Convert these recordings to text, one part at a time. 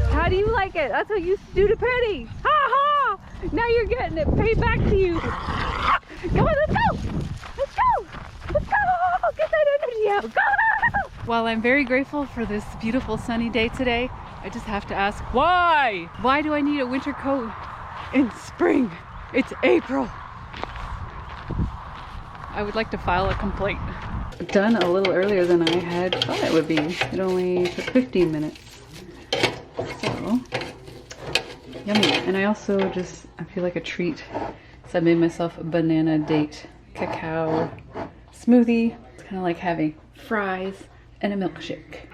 How do you like it? That's what you used to do to Penny. Ha ha! Now you're getting it paid back to you. Come on, let's go! Let's go! Let's go! Get that energy out! Go! While I'm very grateful for this beautiful sunny day today, I just have to ask, why? Why do I need a winter coat in spring? It's April. I would like to file a complaint. Done a little earlier than I had thought it would be. It only took 15 minutes. So, yummy. And I also I feel like a treat. So I made myself a banana date cacao smoothie. It's kind of like having fries and a milkshake.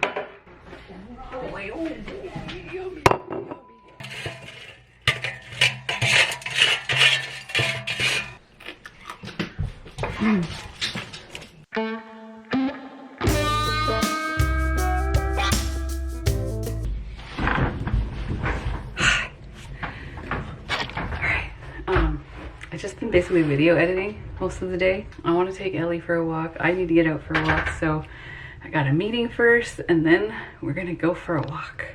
I've just been basically video editing most of the day. I want to take Ellie for a walk. I need to get out for a walk, so I got a meeting first and then we're gonna go for a walk.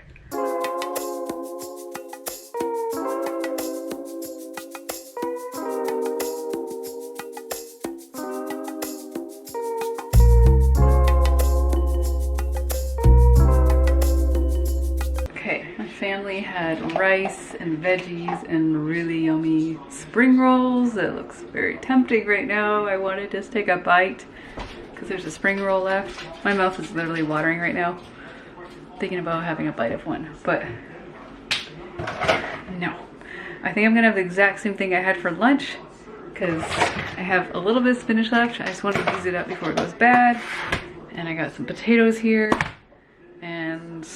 Family had rice and veggies and really yummy spring rolls. It looks very tempting right now. I want to just take a bite because there's a spring roll left. My mouth is literally watering right now thinking about having a bite of one, but no. I think I'm gonna have the exact same thing I had for lunch because I have a little bit of spinach left. I just want to use it up before it goes bad. And I got some potatoes here. And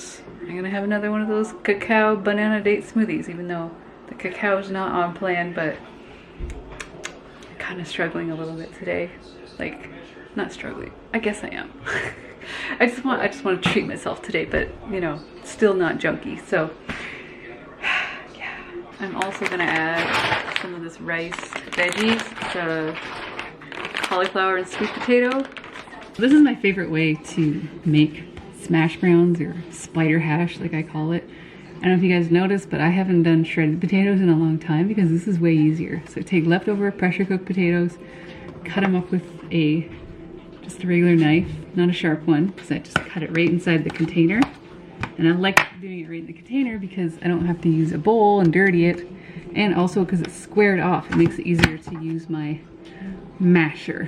I'm gonna have another one of those cacao banana date smoothies, even though the cacao is not on plan, but I'm kind of struggling a little bit today. Like, not struggling. I guess I am. I just want to treat myself today, but you know, still not junky. So yeah. I'm also gonna add some of this rice veggies, the cauliflower and sweet potato. This is my favorite way to make smash browns or spider hash, like I call it. I don't know if you guys noticed, but I haven't done shredded potatoes in a long time because this is way easier. So take leftover pressure cooked potatoes, cut them up with just a regular knife, not a sharp one, because I just cut it right inside the container. And I like doing it right in the container because I don't have to use a bowl and dirty it. And also because it's squared off, it makes it easier to use my masher.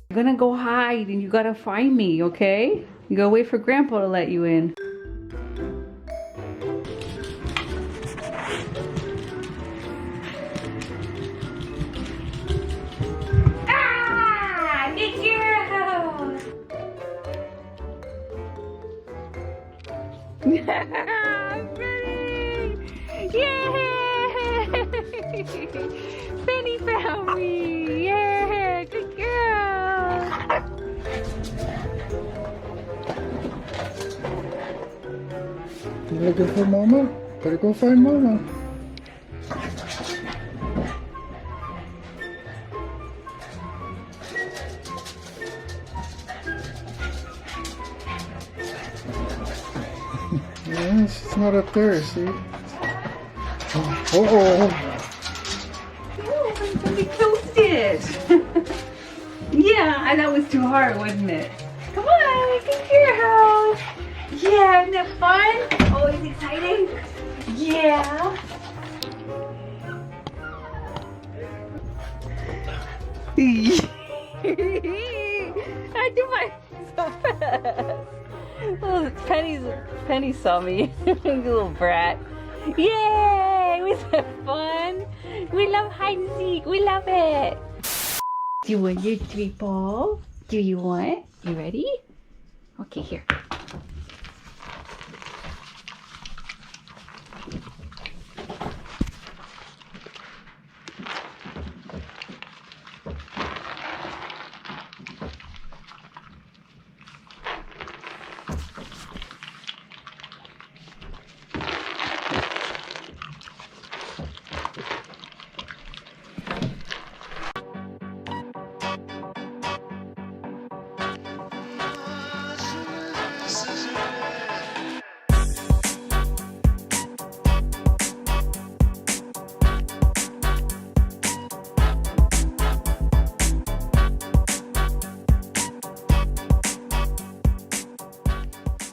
I'm gonna go hide and you gotta find me, okay? You gotta wait for Grandpa to let you in. Ah! Good girl! Penny! Yay! Penny found me! Yeah! Good girl! You looking for Mama? Better go find Mama. Yeah, she's not up there, see? Oh. Oh, somebody toasted. Yeah, that was too hard, wasn't it? Come on, get to your house. Yeah, isn't that fun? Always exciting. Yeah. I do my so fast. Oh, Penny saw me. You little brat. Yay! Was that fun? We love hide and seek. We love it. Do you want your 3 ball? Do you want? You ready? Okay, here.